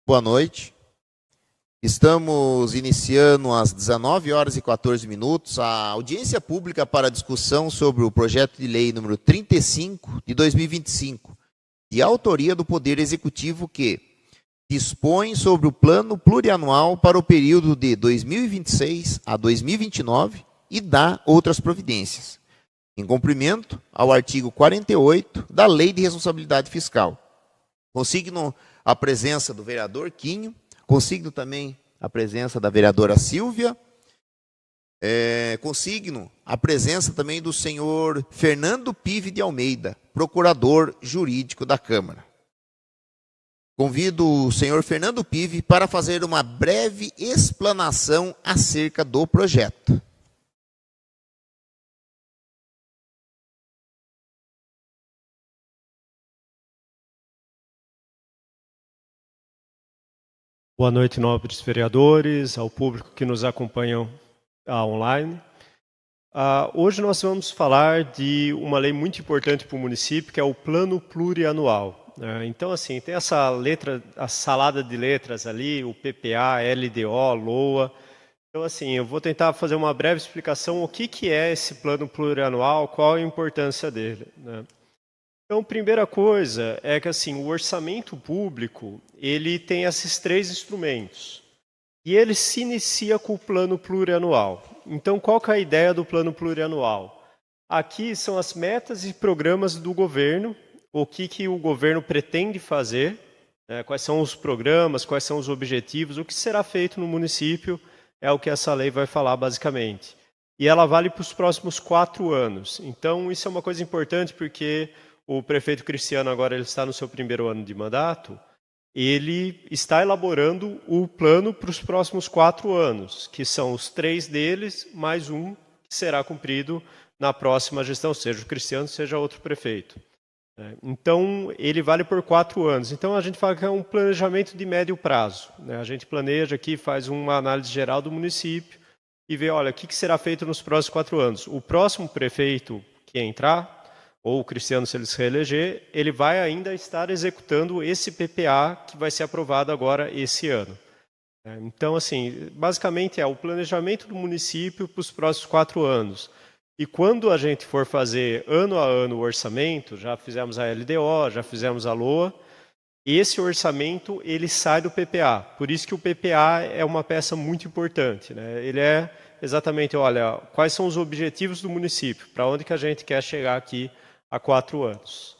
Boa noite. Estamos iniciando às 19 horas e 14 minutos a audiência pública para discussão sobre o projeto de lei número 35 de 2025, de autoria do Poder Executivo que dispõe sobre o plano plurianual para o período de 2026 a 2029 e dá outras providências, em cumprimento ao artigo 48 da Lei de Responsabilidade Fiscal. Consigno a presença do vereador Quinho, consigno também a presença da vereadora Silvia, consigno a presença também do senhor Fernando Pive de Almeida, procurador jurídico da Câmara. Convido o senhor Fernando Pive para fazer uma breve explanação acerca do projeto. Boa noite, nobres vereadores, ao público que nos acompanha online. Hoje nós vamos falar de uma lei muito importante para o município, que é o Plano Plurianual. Então, assim, tem essa letra, a salada de letras ali, o PPA, LDO, LOA. Então, assim, eu vou tentar fazer uma breve explicação o que é esse Plano Plurianual, qual a importância dele, né? Então, primeira coisa é que assim, o orçamento público ele tem esses três instrumentos e ele se inicia com o plano plurianual. Então, qual que é a ideia do plano plurianual? Aqui são as metas e programas do governo, o que o governo pretende fazer, né, quais são os programas, quais são os objetivos, o que será feito no município, é o que essa lei vai falar basicamente. E ela vale para os próximos 4 anos. Então, isso é uma coisa importante porque o prefeito Cristiano agora ele está no seu primeiro ano de mandato, ele está elaborando o plano para os próximos 4 anos, que são os 3 deles, mais um que será cumprido na próxima gestão, seja o Cristiano, seja outro prefeito. Então, ele vale por 4 anos. Então, a gente fala que é um planejamento de médio prazo, né? A gente planeja aqui, faz uma análise geral do município e vê, olha, o que será feito nos próximos 4 anos. O próximo prefeito que entrar, ou o Cristiano, se ele se reeleger, ele vai ainda estar executando esse PPA que vai ser aprovado agora esse ano. Então, assim, basicamente é o planejamento do município para os próximos 4 anos. E quando a gente for fazer ano a ano o orçamento, já fizemos a LDO, já fizemos a LOA, esse orçamento ele sai do PPA. Por isso que o PPA é uma peça muito importante, né? Ele é exatamente, olha, quais são os objetivos do município, para onde que a gente quer chegar aqui há 4 anos.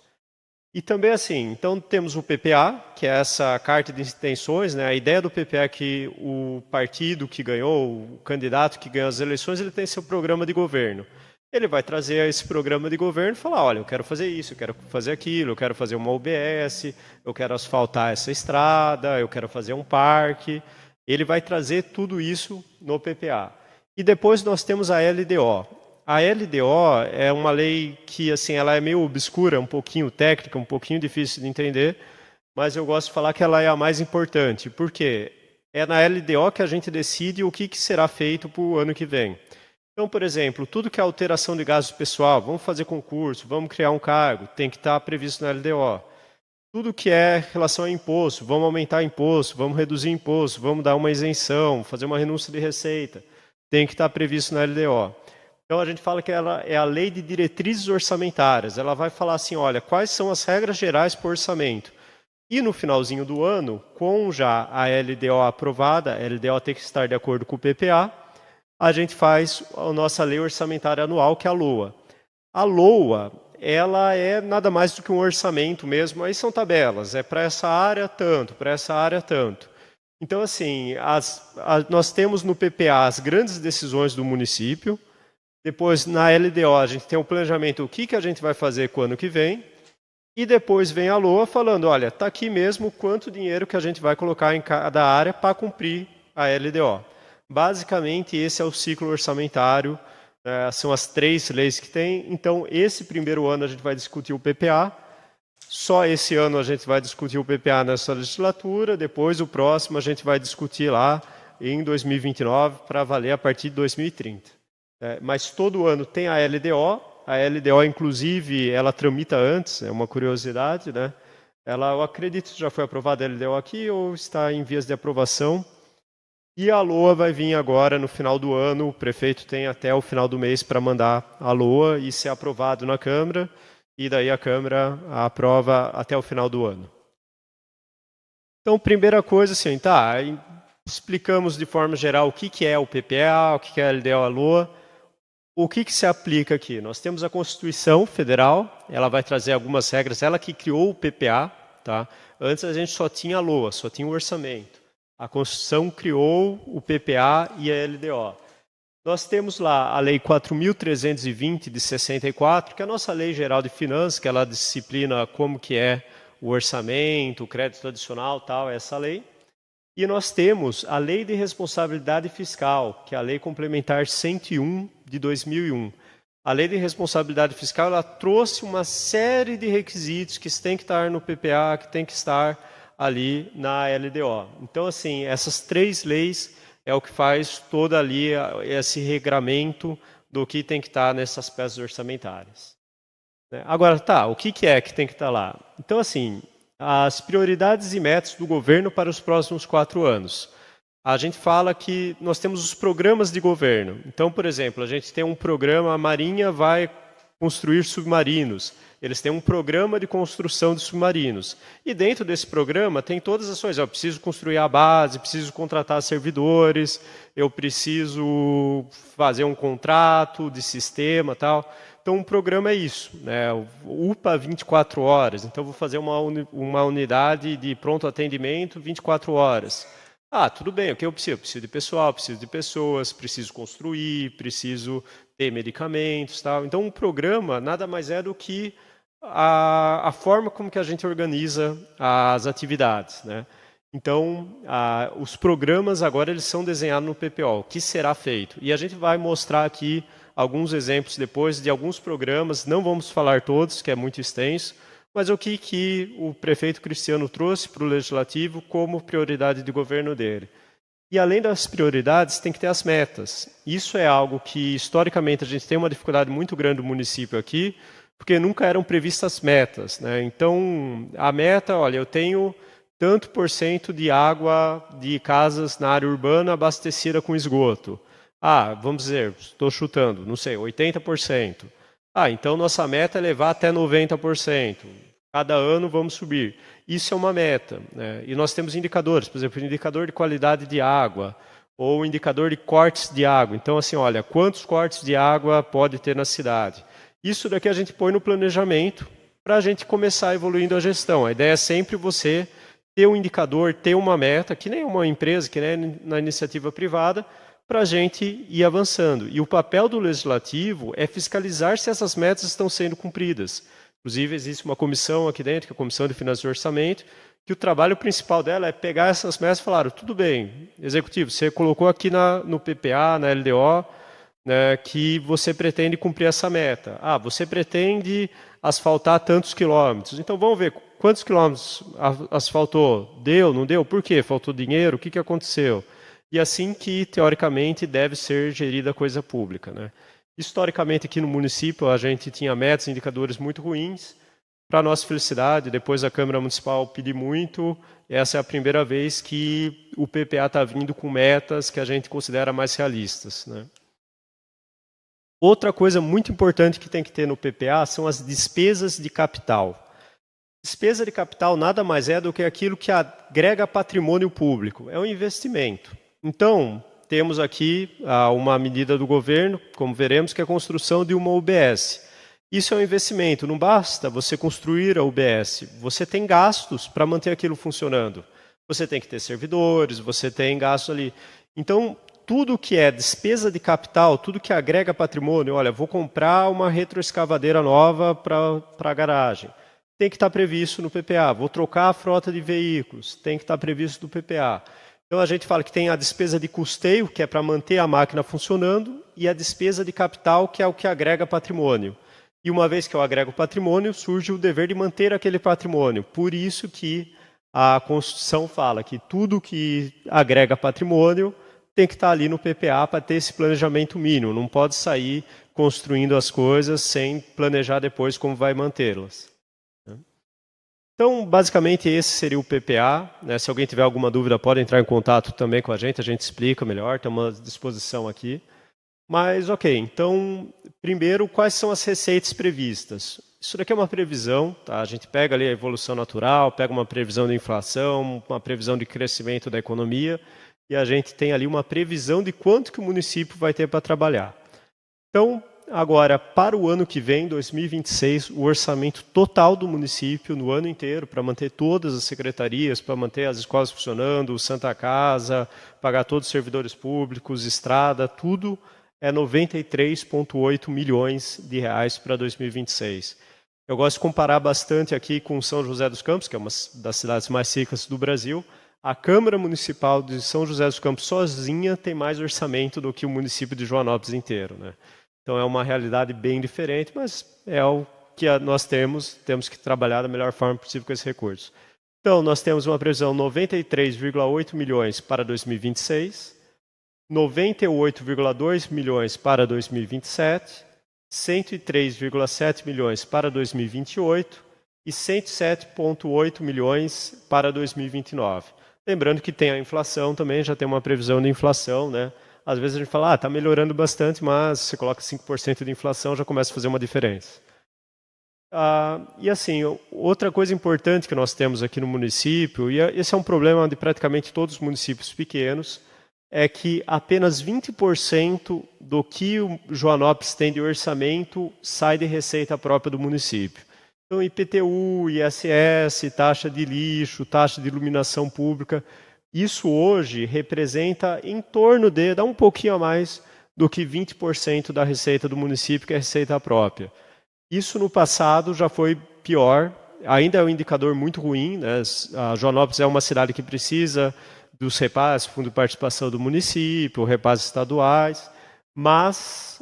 E também assim, então temos o PPA, que é essa carta de intenções, né? A ideia do PPA é que o partido que ganhou, o candidato que ganhou as eleições, ele tem seu programa de governo. Ele vai trazer esse programa de governo e falar, olha, eu quero fazer isso, eu quero fazer aquilo, eu quero fazer uma UBS, eu quero asfaltar essa estrada, eu quero fazer um parque. Ele vai trazer tudo isso no PPA. E depois nós temos a LDO. A LDO é uma lei que assim, ela é meio obscura, um pouquinho técnica, um pouquinho difícil de entender, mas eu gosto de falar que ela é a mais importante. Por quê? É na LDO que a gente decide o que será feito para o ano que vem. Então, por exemplo, tudo que é alteração de gasto pessoal, vamos fazer concurso, vamos criar um cargo, tem que estar previsto na LDO. Tudo que é relação a imposto, vamos aumentar imposto, vamos reduzir imposto, vamos dar uma isenção, fazer uma renúncia de receita, tem que estar previsto na LDO. Então, a gente fala que ela é a lei de diretrizes orçamentárias. Ela vai falar assim, olha, quais são as regras gerais para o orçamento. E no finalzinho do ano, com já a LDO aprovada, a LDO tem que estar de acordo com o PPA, a gente faz a nossa lei orçamentária anual, que é a LOA. A LOA, ela é nada mais do que um orçamento mesmo, aí são tabelas, é para essa área tanto, para essa área tanto. Então, assim, nós temos no PPA as grandes decisões do município. Depois, na LDO, a gente tem o planejamento, o que a gente vai fazer com o ano que vem. E depois vem a LOA falando, olha, está aqui mesmo quanto dinheiro que a gente vai colocar em cada área para cumprir a LDO. Basicamente, esse é o ciclo orçamentário, são as 3 leis que tem. Então, esse primeiro ano a gente vai discutir o PPA. Só esse ano a gente vai discutir o PPA nessa legislatura. Depois, o próximo, a gente vai discutir lá em 2029 para valer a partir de 2030. Mas todo ano tem a LDO, inclusive, ela tramita antes, é uma curiosidade, né? Ela, eu acredito que já foi aprovada a LDO aqui ou está em vias de aprovação. E a LOA vai vir agora no final do ano. O prefeito tem até o final do mês para mandar a LOA e ser aprovado na Câmara. E daí a Câmara aprova até o final do ano. Então, primeira coisa, assim, tá, explicamos de forma geral o que é o PPA, o que é a LDO, a LOA. O que se aplica aqui? Nós temos a Constituição Federal, ela vai trazer algumas regras, ela que criou o PPA. Tá? Antes a gente só tinha a LOA, só tinha o orçamento. A Constituição criou o PPA e a LDO. Nós temos lá a Lei 4.320 de 64, que é a nossa Lei Geral de Finanças, que ela disciplina como que é o orçamento, o crédito adicional, tal, essa lei. E nós temos a Lei de Responsabilidade Fiscal, que é a Lei Complementar 101 de 2001. A Lei de Responsabilidade Fiscal ela trouxe uma série de requisitos que tem que estar no PPA, que tem que estar ali na LDO. Então, assim, essas 3 leis é o que faz todo ali esse regramento do que tem que estar nessas peças orçamentárias. Agora, tá, o que é que tem que estar lá? Então, assim, as prioridades e metas do governo para os próximos 4 anos. A gente fala que nós temos os programas de governo. Então, por exemplo, a gente tem um programa, a Marinha vai construir submarinos. Eles têm um programa de construção de submarinos. E dentro desse programa tem todas as ações. Eu preciso construir a base, preciso contratar servidores, eu preciso fazer um contrato de sistema, tal. Então, um programa é isso, né? O UPA 24 horas. Então, vou fazer uma unidade de pronto atendimento 24 horas. Ah, tudo bem, o que eu preciso? Eu preciso de pessoal, preciso de pessoas, preciso construir, preciso ter medicamentos, tal. Então, um programa nada mais é do que a forma como que a gente organiza as atividades, né? Então, os programas agora eles são desenhados no PPO, o que será feito. E a gente vai mostrar aqui alguns exemplos depois de alguns programas, não vamos falar todos, que é muito extenso, mas o que o prefeito Cristiano trouxe para o Legislativo como prioridade de governo dele. E além das prioridades, tem que ter as metas. Isso é algo que, historicamente, a gente tem uma dificuldade muito grande do município aqui, porque nunca eram previstas metas, né? Então, a meta, olha, eu tenho tanto por cento de água de casas na área urbana abastecida com esgoto. Ah, vamos dizer, estou chutando, não sei, 80%. Ah, então nossa meta é levar até 90%. Cada ano vamos subir. Isso é uma meta, né? E nós temos indicadores, por exemplo, indicador de qualidade de água ou indicador de cortes de água. Então, assim, olha, quantos cortes de água pode ter na cidade? Isso daqui a gente põe no planejamento para a gente começar evoluindo a gestão. A ideia é sempre você ter um indicador, ter uma meta, que nem uma empresa, que nem na iniciativa privada, para a gente ir avançando. E o papel do Legislativo é fiscalizar se essas metas estão sendo cumpridas. Inclusive, existe uma comissão aqui dentro, que é a Comissão de Finanças e Orçamento, que o trabalho principal dela é pegar essas metas e falar, tudo bem, Executivo, você colocou aqui no PPA, na LDO, né, que você pretende cumprir essa meta. Ah, você pretende asfaltar tantos quilômetros. Então, vamos ver quantos quilômetros asfaltou. Deu, não deu? Por quê? Faltou dinheiro? O que aconteceu? E assim que, teoricamente, deve ser gerida a coisa pública, né? Historicamente, aqui no município, a gente tinha metas e indicadores muito ruins. Para nossa felicidade, depois a Câmara Municipal pediu muito, essa é a primeira vez que o PPA está vindo com metas que a gente considera mais realistas, né? Outra coisa muito importante que tem que ter no PPA são as despesas de capital. Despesa de capital nada mais é do que aquilo que agrega patrimônio público, é um investimento. Então, temos aqui uma medida do governo, como veremos, que é a construção de uma UBS. Isso é um investimento, não basta você construir a UBS, você tem gastos para manter aquilo funcionando. Você tem que ter servidores, você tem gastos ali. Então, tudo que é despesa de capital, tudo que agrega patrimônio, olha, vou comprar uma retroescavadeira nova para a garagem, tem que estar previsto no PPA. Vou trocar a frota de veículos, tem que estar previsto no PPA. Então, a gente fala que tem a despesa de custeio, que é para manter a máquina funcionando, e a despesa de capital, que é o que agrega patrimônio. E uma vez que eu agrego patrimônio, surge o dever de manter aquele patrimônio. Por isso que a Constituição fala que tudo que agrega patrimônio tem que estar ali no PPA para ter esse planejamento mínimo. Não pode sair construindo as coisas sem planejar depois como vai mantê-las. Então, basicamente, esse seria o PPA. Né? Se alguém tiver alguma dúvida, pode entrar em contato também com a gente explica melhor, estamos à disposição aqui. Mas, ok, então, primeiro, quais são as receitas previstas? Isso daqui é uma previsão, tá? A gente pega ali a evolução natural, pega uma previsão de inflação, uma previsão de crescimento da economia, e a gente tem ali uma previsão de quanto que o município vai ter para trabalhar. Então, agora, para o ano que vem, 2026, o orçamento total do município no ano inteiro, para manter todas as secretarias, para manter as escolas funcionando, Santa Casa, pagar todos os servidores públicos, estrada, tudo é 93,8 milhões de reais para 2026. Eu gosto de comparar bastante aqui com São José dos Campos, que é uma das cidades mais ricas do Brasil. A Câmara Municipal de São José dos Campos sozinha tem mais orçamento do que o município de Joanópolis inteiro, né? Então é uma realidade bem diferente, mas é o que nós temos que trabalhar da melhor forma possível com esse recurso. Então nós temos uma previsão 93,8 milhões para 2026, 98,2 milhões para 2027, 103,7 milhões para 2028 e 107,8 milhões para 2029. Lembrando que tem a inflação também, já tem uma previsão de inflação, né? Às vezes a gente fala, está melhorando bastante, mas você coloca 5% de inflação, já começa a fazer uma diferença. E assim, outra coisa importante que nós temos aqui no município, e esse é um problema de praticamente todos os municípios pequenos, é que apenas 20% do que o Joanópolis tem de orçamento sai de receita própria do município. Então, IPTU, ISS, taxa de lixo, taxa de iluminação pública, isso hoje representa em torno de, dá um pouquinho a mais do que 20% da receita do município, que é receita própria. Isso no passado já foi pior, ainda é um indicador muito ruim, né? A Joanópolis é uma cidade que precisa dos repasses, fundo de participação do município, repasses estaduais, mas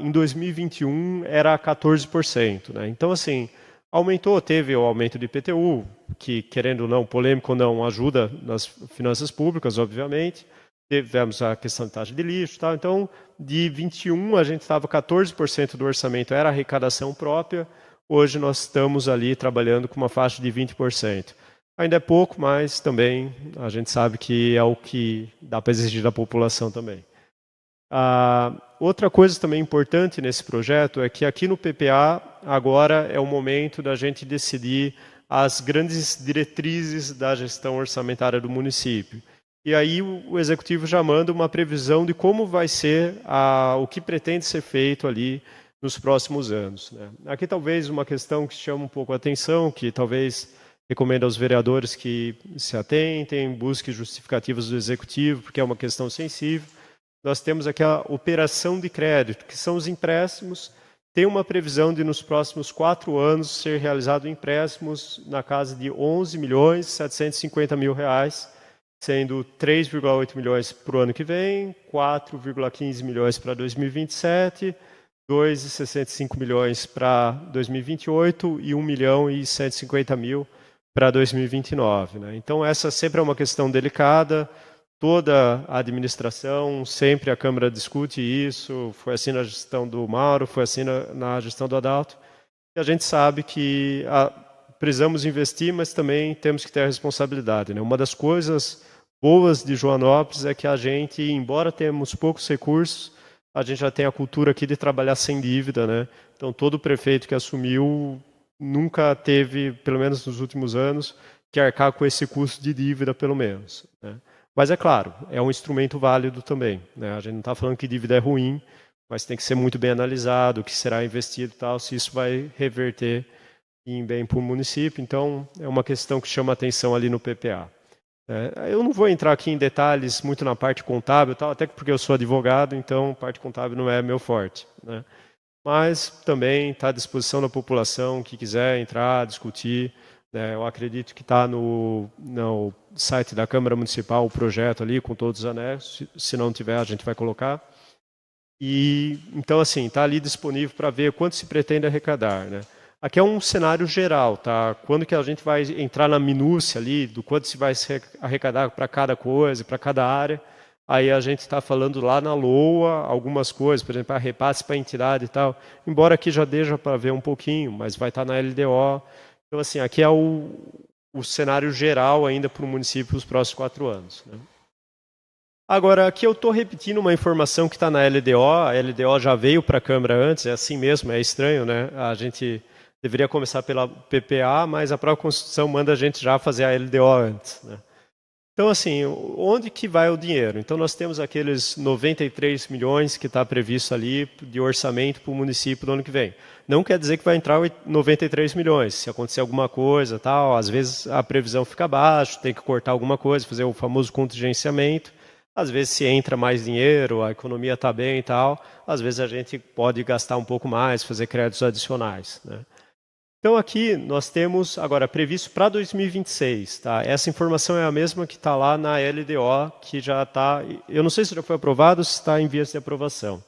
em 2021 era 14%. Né? Então, assim, aumentou, teve o aumento do IPTU, que, querendo ou não, polêmico ou não, ajuda nas finanças públicas, obviamente. Tivemos a questão de taxa de lixo. Tal. Então, de 21, a gente estava 14% do orçamento era arrecadação própria. Hoje nós estamos ali trabalhando com uma faixa de 20%. Ainda é pouco, mas também a gente sabe que é o que dá para exigir da população também. Outra coisa também importante nesse projeto é que aqui no PPA, agora é o momento da gente decidir as grandes diretrizes da gestão orçamentária do município. E aí o Executivo já manda uma previsão de como vai ser o que pretende ser feito ali nos próximos anos. Né? Aqui talvez uma questão que chama um pouco a atenção, que talvez recomendo aos vereadores que se atentem, busquem justificativas do Executivo, porque é uma questão sensível. Nós temos aqui a operação de crédito, que são os empréstimos. Tem uma previsão de, nos próximos 4 anos, ser realizado empréstimos na casa de 11 milhões 750 mil reais, sendo 3,8 milhões para o ano que vem, 4,15 milhões para 2027, 2,65 milhões para 2028 e 1 milhão e 150 mil para 2029. Né? Então, essa sempre é uma questão delicada. Toda a administração, sempre a Câmara discute isso, foi assim na gestão do Mauro, foi assim na gestão do Adalto. E a gente sabe que precisamos investir, mas também temos que ter a responsabilidade. Né? Uma das coisas boas de Joanópolis é que a gente, embora tenhamos poucos recursos, a gente já tem a cultura aqui de trabalhar sem dívida. Né? Então, todo prefeito que assumiu nunca teve, pelo menos nos últimos anos, que arcar com esse custo de dívida, pelo menos. Né? Mas é claro, é um instrumento válido também. Né? A gente não está falando que dívida é ruim, mas tem que ser muito bem analisado, o que será investido e tal, se isso vai reverter em bem para o município. Então, é uma questão que chama atenção ali no PPA. Eu não vou entrar aqui em detalhes muito na parte contábil, tal, até porque eu sou advogado, então parte contábil não é meu forte. Né? Mas também está à disposição da população que quiser entrar, discutir. Eu acredito que está no site da Câmara Municipal o projeto ali, com todos os anexos. Se não tiver, a gente vai colocar. E, então, assim, está ali disponível para ver quanto se pretende arrecadar. Né? Aqui é um cenário geral, tá? Quando que a gente vai entrar na minúcia ali, do quanto se vai arrecadar para cada coisa, para cada área. Aí a gente está falando lá na LOA algumas coisas, por exemplo, a repasse para a entidade e tal. Embora aqui já deixa para ver um pouquinho, mas vai estar na LDO. Então, assim, aqui é o cenário geral ainda para o município nos próximos 4 anos. Né? Agora, aqui eu estou repetindo uma informação que está na LDO. A LDO já veio para a Câmara antes, é assim mesmo, é estranho, né? A gente deveria começar pela PPA, mas a própria Constituição manda a gente já fazer a LDO antes. Né? Então, assim, onde que vai o dinheiro? Então, nós temos aqueles 93 milhões que está previsto ali de orçamento para o município do ano que vem. Não quer dizer que vai entrar 93 milhões. Se acontecer alguma coisa, tal, às vezes a previsão fica abaixo, tem que cortar alguma coisa, fazer o famoso contingenciamento. Às vezes, se entra mais dinheiro, a economia está bem e tal, às vezes a gente pode gastar um pouco mais, fazer créditos adicionais. Né? Então, aqui nós temos, agora, previsto para 2026. Tá? Essa informação é a mesma que está lá na LDO, que já está... Eu não sei se já foi aprovado ou se está em vias de aprovação.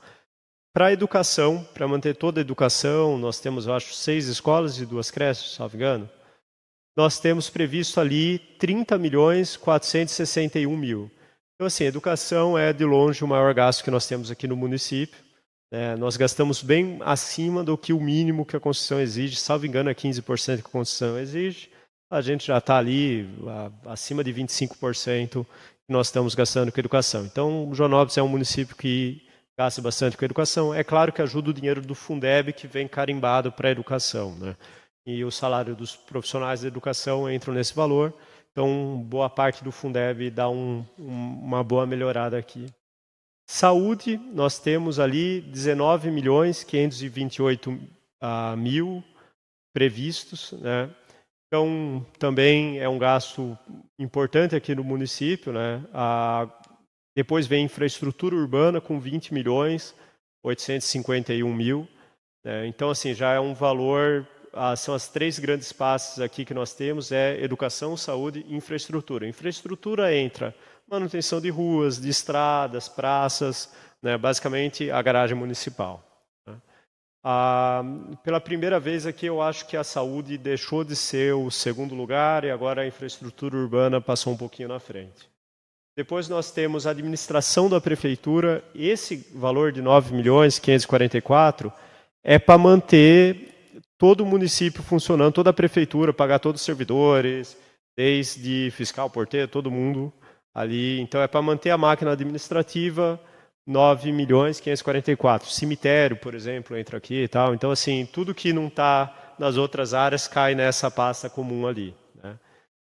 Para a educação, para manter toda a educação, nós temos, eu acho, 6 escolas e 2 creches, se não me engano. Nós temos previsto ali 30.461.000. Então, assim, educação é de longe o maior gasto que nós temos aqui no município. Nós gastamos bem acima do que o mínimo que a Constituição exige, salvo engano é 15% que a Constituição exige, a gente já está ali acima de 25% que nós estamos gastando com educação. Então, Joanópolis é um município que gasta bastante com educação. É claro que ajuda o dinheiro do Fundeb que vem carimbado para a educação, né? E o salário dos profissionais da educação entram nesse valor, então boa parte do Fundeb dá uma boa melhorada aqui. Saúde, nós temos ali 19.528.000 previstos. Né? Então, também é um gasto importante aqui no município. Né? Depois vem infraestrutura urbana com 20.851.000. Né? Então, assim, já é um valor... são as 3 grandes pastas aqui que nós temos, é educação, saúde e infraestrutura. Infraestrutura entra... manutenção de ruas, de estradas, praças, né, basicamente a garagem municipal. Né. Pela primeira vez aqui eu acho que a saúde deixou de ser o segundo lugar e agora a infraestrutura urbana passou um pouquinho na frente. Depois nós temos a administração da prefeitura, esse valor de 9.544.000 é para manter todo o município funcionando, toda a prefeitura, pagar todos os servidores, desde fiscal, porteiro, todo mundo ali. Então, é para manter a máquina administrativa, 9.544.000. Cemitério, por exemplo, entra aqui e tal. Então, assim, tudo que não está nas outras áreas cai nessa pasta comum ali. Né?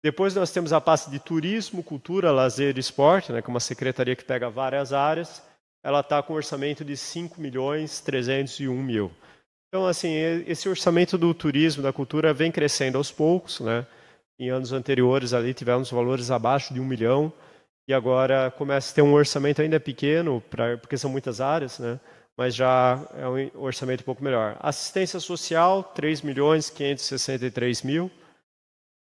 Depois nós temos a pasta de turismo, cultura, lazer e esporte, né, que é uma secretaria que pega várias áreas. Ela está com um orçamento de 5.301.000. Então, assim, esse orçamento do turismo, da cultura, vem crescendo aos poucos. Né? Em anos anteriores, ali tivemos valores abaixo de 1 milhão. E agora começa a ter um orçamento ainda pequeno, porque são muitas áreas, né? Mas já é um orçamento um pouco melhor. Assistência social, 3.563.000.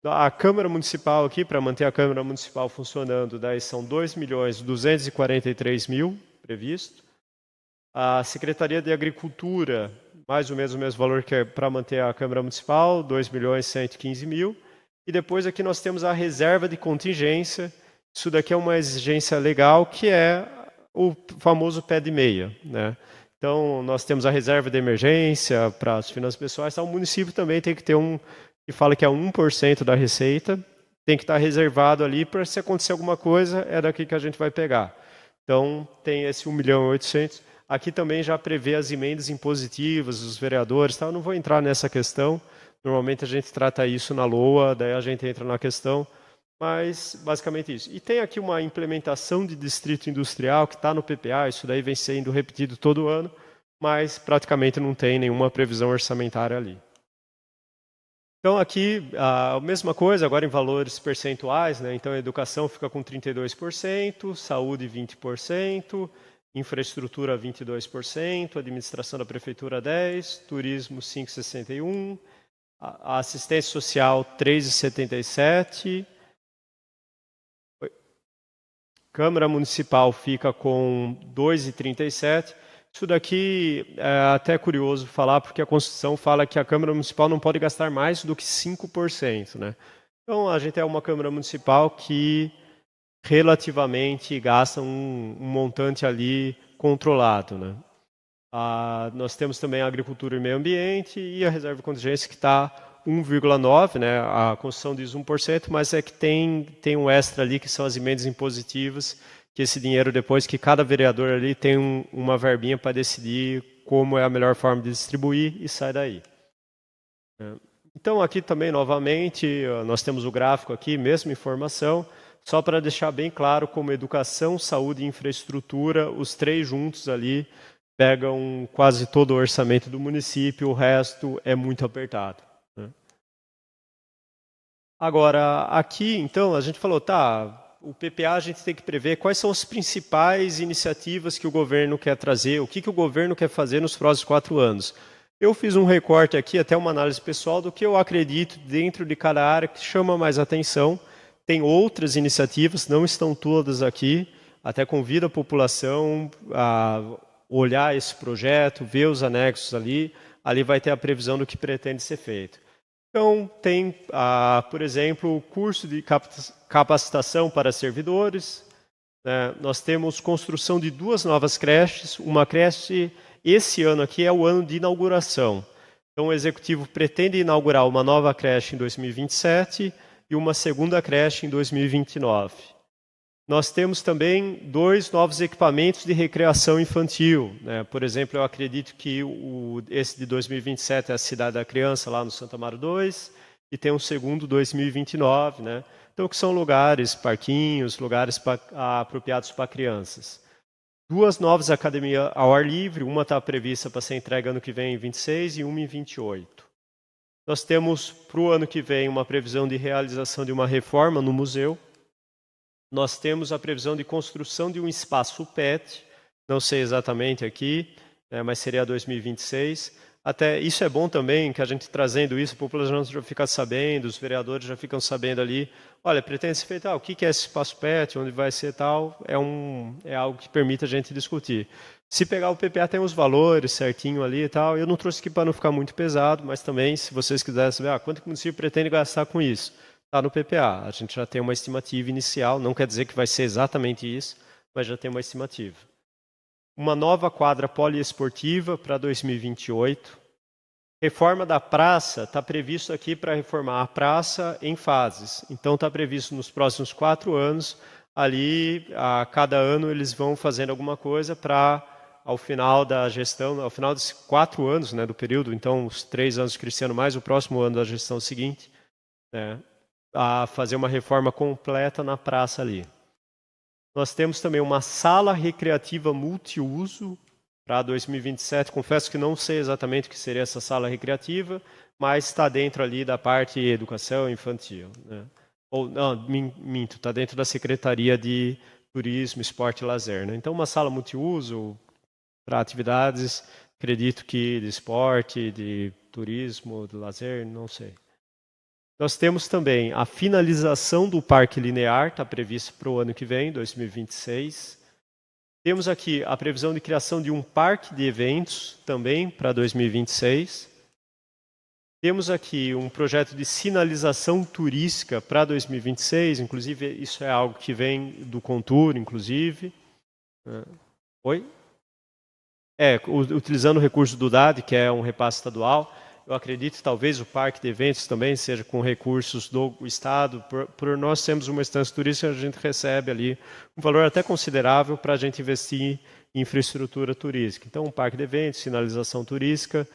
A Câmara Municipal aqui, para manter a Câmara Municipal funcionando, daí são 2.243.000 previsto. A Secretaria de Agricultura, mais ou menos o mesmo valor que é para manter a Câmara Municipal, 2.115.000. E depois aqui nós temos a reserva de contingência. Isso daqui é uma exigência legal, que é o famoso pé de meia. Né? Então, nós temos a reserva de emergência para as finanças pessoais. Então, o município também tem que ter que fala que é 1% da receita, tem que estar reservado ali para se acontecer alguma coisa, é daqui que a gente vai pegar. Então, tem esse 1.800.000. Aqui também já prevê as emendas impositivas dos vereadores. Tá? Eu não vou entrar nessa questão. Normalmente a gente trata isso na LOA, daí a gente entra na questão. Mas, basicamente isso. E tem aqui uma implementação de distrito industrial que está no PPA, isso daí vem sendo repetido todo ano, mas praticamente não tem nenhuma previsão orçamentária ali. Então, aqui, a mesma coisa, agora em valores percentuais, né? Então, a educação fica com 32%, saúde 20%, infraestrutura 22%, administração da prefeitura 10%, turismo 5,61%, a assistência social 3,77%, Câmara Municipal fica com 2,37%. Isso daqui é até curioso falar, porque a Constituição fala que a Câmara Municipal não pode gastar mais do que 5%. Né? Então, a gente é uma Câmara Municipal que relativamente gasta um montante ali controlado. Né? Nós temos também a agricultura e meio ambiente e a reserva de contingência que está 1,9, né? A Constituição diz 1%, mas é que tem um extra ali, que são as emendas impositivas, que esse dinheiro depois, que cada vereador ali tem uma verbinha para decidir como é a melhor forma de distribuir e sai daí. Então, aqui também, novamente, nós temos o gráfico aqui, mesma informação, só para deixar bem claro como educação, saúde e infraestrutura, os três juntos ali, pegam quase todo o orçamento do município, o resto é muito apertado. Né? Agora, aqui, então, a gente falou, tá, o PPA a gente tem que prever quais são as principais iniciativas que o governo quer trazer, o que o governo quer fazer nos próximos 4 anos. Eu fiz um recorte aqui, até uma análise pessoal, do que eu acredito dentro de cada área que chama mais atenção. Tem outras iniciativas, não estão todas aqui, até convido a população a olhar esse projeto, ver os anexos ali vai ter a previsão do que pretende ser feito. Então, tem, por exemplo, o curso de capacitação para servidores, né? Nós temos construção de 2 novas creches, uma creche, esse ano aqui é o ano de inauguração. Então, o Executivo pretende inaugurar uma nova creche em 2027 e uma segunda creche em 2029. Nós temos também 2 novos equipamentos de recreação infantil. Né? Por exemplo, eu acredito que esse de 2027 é a Cidade da Criança, lá no Santa Amaro 2, e tem um segundo 2029. Né? Então, que são lugares, parquinhos, lugares apropriados para crianças. 2 novas academias ao ar livre, uma está prevista para ser entregue ano que vem em 26 e uma em 28. Nós temos para o ano que vem uma previsão de realização de uma reforma no museu. Nós temos a previsão de construção de um espaço PET, não sei exatamente aqui, mas seria 2026. Até isso é bom também, que a gente trazendo isso, a população já fica sabendo, os vereadores já ficam sabendo ali, olha, pretende ser feito, o que é esse espaço PET, onde vai ser tal, é algo que permite a gente discutir. Se pegar o PPA tem os valores certinho ali e tal, eu não trouxe aqui para não ficar muito pesado, mas também, se vocês quiserem saber, quanto que o município pretende gastar com isso, está no PPA. A gente já tem uma estimativa inicial, não quer dizer que vai ser exatamente isso, mas já tem uma estimativa. Uma nova quadra poliesportiva para 2028. Reforma da praça, está previsto aqui para reformar a praça em fases. Então, está previsto nos próximos 4 anos, ali, a cada ano, eles vão fazendo alguma coisa para, ao final da gestão, ao final dos 4 anos, né, do período, então, os 3 anos de Cristiano mais o próximo ano da gestão seguinte, né, a fazer uma reforma completa na praça ali. Nós temos também uma sala recreativa multiuso para 2027. Confesso que não sei exatamente o que seria essa sala recreativa, mas está dentro ali da parte de educação infantil. Né? Ou, não, minto, está dentro da Secretaria de Turismo, Esporte e Lazer. Né? Então, uma sala multiuso para atividades, acredito que de esporte, de turismo, de lazer, não sei. Nós temos também a finalização do Parque Linear, está previsto para o ano que vem, 2026. Temos aqui a previsão de criação de um parque de eventos, também para 2026. Temos aqui um projeto de sinalização turística para 2026, inclusive isso é algo que vem do Contur, inclusive. Oi? Utilizando o recurso do DAD, que é um repasse estadual. Eu acredito que talvez o parque de eventos também seja com recursos do Estado. Por nós temos uma instância turística, a gente recebe ali um valor até considerável para a gente investir em infraestrutura turística. Então, um parque de eventos, sinalização turística.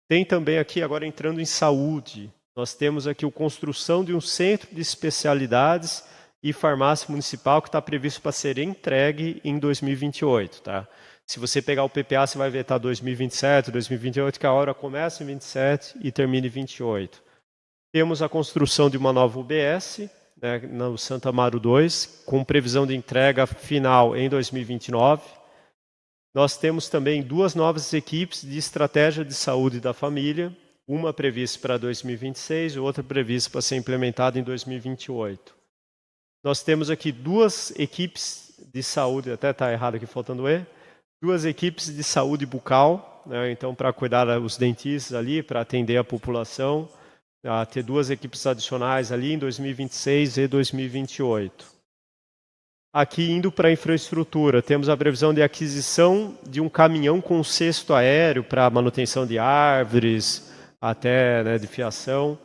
Tem também aqui, agora entrando em saúde, nós temos aqui a construção de um centro de especialidades e farmácia municipal que está previsto para ser entregue em 2028, tá? Se você pegar o PPA, você vai ver, tá 2027, 2028, que a obra começa em 27 e termina em 28. Temos a construção de uma nova UBS, né, no Santa Amaro 2, com previsão de entrega final em 2029. Nós temos também 2 novas equipes de estratégia de saúde da família, uma prevista para 2026 e outra prevista para ser implementada em 2028. Nós temos aqui 2 equipes de saúde, até está errado aqui, faltando E, 2 equipes de saúde bucal, né, então para cuidar dos dentistas ali, para atender a população, ter 2 equipes adicionais ali em 2026 e 2028. Aqui indo para a infraestrutura, temos a previsão de aquisição de um caminhão com cesto aéreo para manutenção de árvores, até, né, de fiação.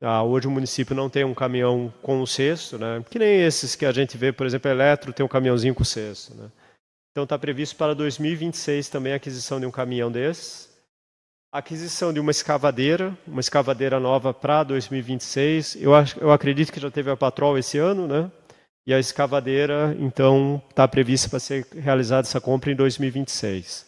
Hoje o município não tem um caminhão com o cesto, né? Que nem esses que a gente vê, por exemplo, a Eletro tem um caminhãozinho com cesto, né? Então está previsto para 2026 também a aquisição de um caminhão desses. Aquisição de uma escavadeira nova para 2026. Eu acredito que já teve a Patrol esse ano, né? E a escavadeira, então, está prevista para ser realizada essa compra em 2026.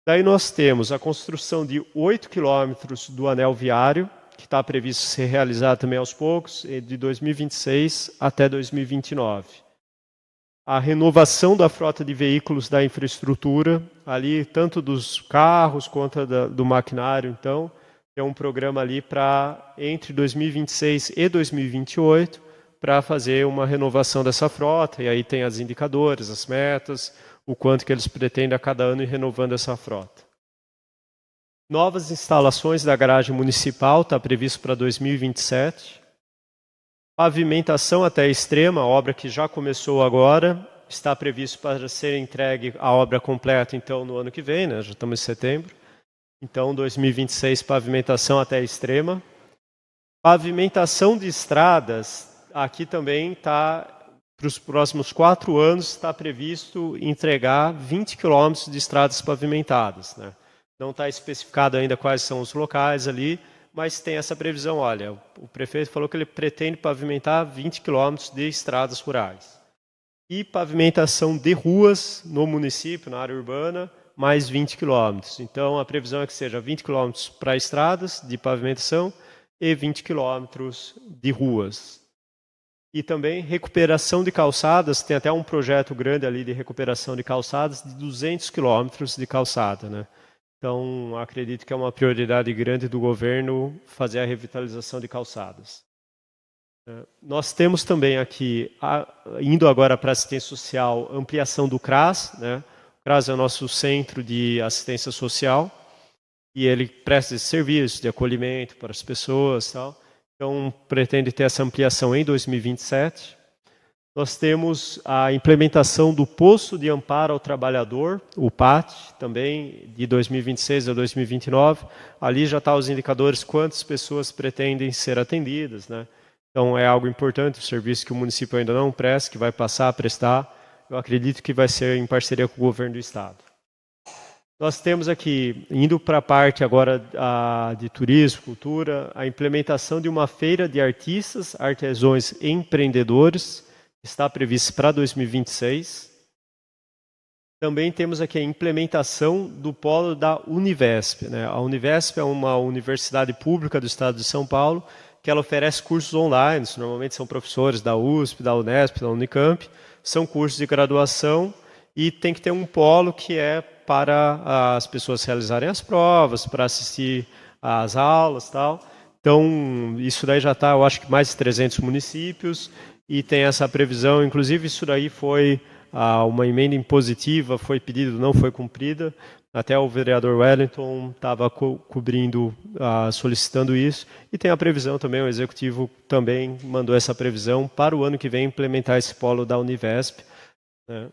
Daí nós temos a construção de 8 quilômetros do anel viário, que está previsto ser realizado também aos poucos, de 2026 até 2029. A renovação da frota de veículos da infraestrutura, ali tanto dos carros quanto do maquinário, então, é um programa ali para entre 2026 e 2028 para fazer uma renovação dessa frota, e aí tem as indicadores, as metas, o quanto que eles pretendem a cada ano ir renovando essa frota. Novas instalações da garagem municipal, está previsto para 2027. Pavimentação até a extrema, obra que já começou agora, está previsto para ser entregue a obra completa, então, no ano que vem, né? Já estamos em setembro. Então, 2026, pavimentação até a extrema. Pavimentação de estradas, aqui também está, para os próximos 4 anos, está previsto entregar 20 quilômetros de estradas pavimentadas, né? Não está especificado ainda quais são os locais ali, mas tem essa previsão. Olha, o prefeito falou que ele pretende pavimentar 20 quilômetros de estradas rurais. E pavimentação de ruas no município, na área urbana, mais 20 quilômetros. Então, a previsão é que seja 20 quilômetros para estradas de pavimentação e 20 quilômetros de ruas. E também recuperação de calçadas, tem até um projeto grande ali de recuperação de calçadas de 200 quilômetros de calçada, né? Então, acredito que é uma prioridade grande do governo fazer a revitalização de calçadas. Nós temos também aqui, indo agora para a assistência social, ampliação do CRAS, né? O CRAS é o nosso centro de assistência social e ele presta esse serviço de acolhimento para as pessoas, tal. Então, pretende ter essa ampliação em 2027. Nós temos a implementação do Posto de Amparo ao Trabalhador, o PAT, também de 2026 a 2029. Ali já estão os indicadores quantas pessoas pretendem ser atendidas, né? Então é algo importante, o serviço que o município ainda não presta, que vai passar a prestar. Eu acredito que vai ser em parceria com o governo do estado. Nós temos aqui, indo para a parte agora de turismo, cultura, a implementação de uma feira de artistas, artesãos e empreendedores, está prevista para 2026. Também temos aqui a implementação do polo da Univesp, né? A Univesp é uma universidade pública do estado de São Paulo, que ela oferece cursos online, normalmente são professores da USP, da Unesp, da Unicamp, são cursos de graduação e tem que ter um polo que é para as pessoas realizarem as provas, para assistir às aulas e tal. Então, isso daí já está, eu acho que mais de 300 municípios e tem essa previsão, inclusive isso daí foi uma emenda impositiva, foi pedido, não foi cumprida, até o vereador Wellington estava cobrindo, solicitando isso, e tem a previsão também, o executivo também mandou essa previsão para o ano que vem implementar esse polo da Univesp, né?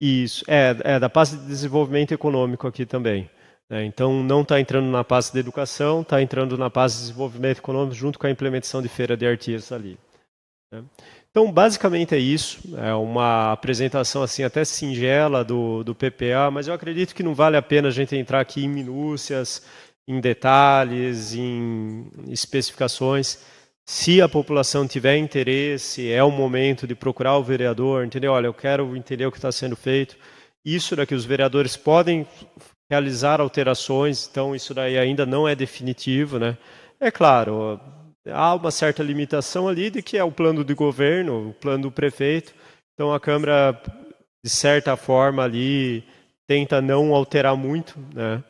Isso, da pasta de desenvolvimento econômico aqui também. Então, não está entrando na pasta de educação, está entrando na pasta de desenvolvimento econômico junto com a implementação de feira de artistas ali. Então, basicamente é isso. É uma apresentação assim até singela do PPA, mas eu acredito que não vale a pena a gente entrar aqui em minúcias, em detalhes, em especificações. Se a população tiver interesse, é o momento de procurar o vereador, entendeu? Olha, eu quero entender o que está sendo feito. Isso daqui, os vereadores podem realizar alterações, então isso daí ainda não é definitivo, né? É claro, há uma certa limitação ali de que é o plano de governo, o plano do prefeito, então a Câmara, de certa forma ali, tenta não alterar muito, né?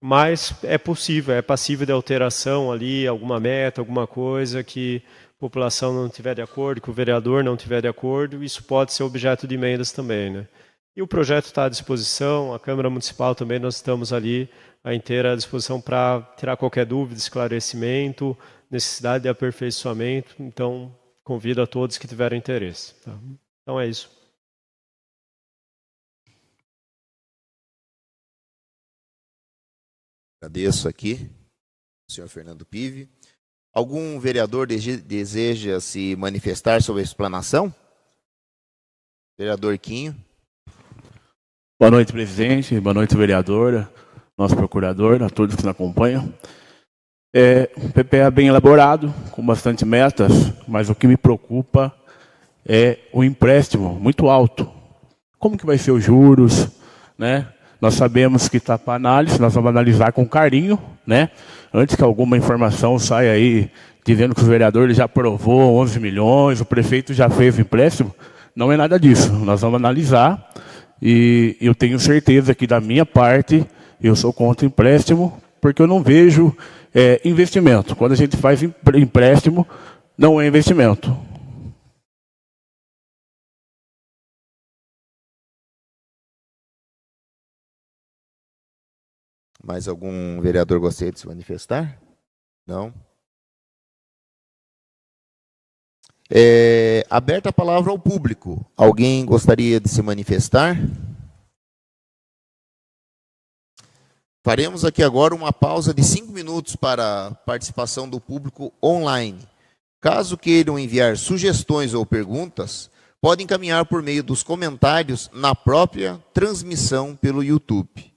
Mas é possível, é passível de alteração ali, alguma meta, alguma coisa que a população não tiver de acordo, que o vereador não tiver de acordo, isso pode ser objeto de emendas também, né? E o projeto está à disposição, a Câmara Municipal também, nós estamos ali à inteira disposição para tirar qualquer dúvida, esclarecimento, necessidade de aperfeiçoamento, então convido a todos que tiverem interesse. Tá? Então é isso. Agradeço aqui, senhor Fernando Pive. Algum vereador deseja se manifestar sobre a explanação? Vereador Quinho. Boa noite, presidente. Boa noite, vereadora, nosso procurador, a todos que nos acompanham. O PPE é bem elaborado, com bastante metas, mas o que me preocupa é o empréstimo muito alto. Como que vai ser os juros, né? Nós sabemos que está para análise, nós vamos analisar com carinho, né? Antes que alguma informação saia aí dizendo que o vereador já aprovou 11 milhões, o prefeito já fez o empréstimo, não é nada disso. Nós vamos analisar e eu tenho certeza que da minha parte eu sou contra empréstimo, porque eu não vejo investimento. Quando a gente faz empréstimo, não é investimento. Mais algum vereador gostaria de se manifestar? Não? Aberta a palavra ao público. Alguém gostaria de se manifestar? Faremos aqui agora uma pausa de 5 minutos para a participação do público online. Caso queiram enviar sugestões ou perguntas, podem encaminhar por meio dos comentários na própria transmissão pelo YouTube.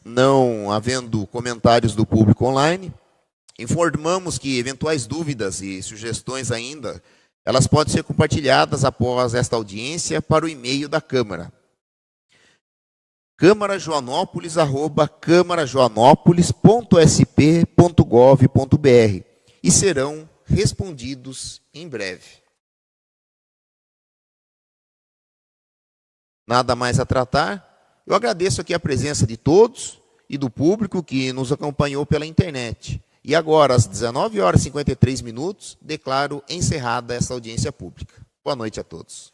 não havendo comentários do público online, informamos que eventuais dúvidas e sugestões ainda, elas podem ser compartilhadas após esta audiência para o e-mail da Câmara. camarajoanópolis@camarajoanópolis.sp.gov.br e serão respondidos em breve. Nada mais a tratar. Eu agradeço aqui a presença de todos e do público que nos acompanhou pela internet. E agora, às 19h53, declaro encerrada essa audiência pública. Boa noite a todos.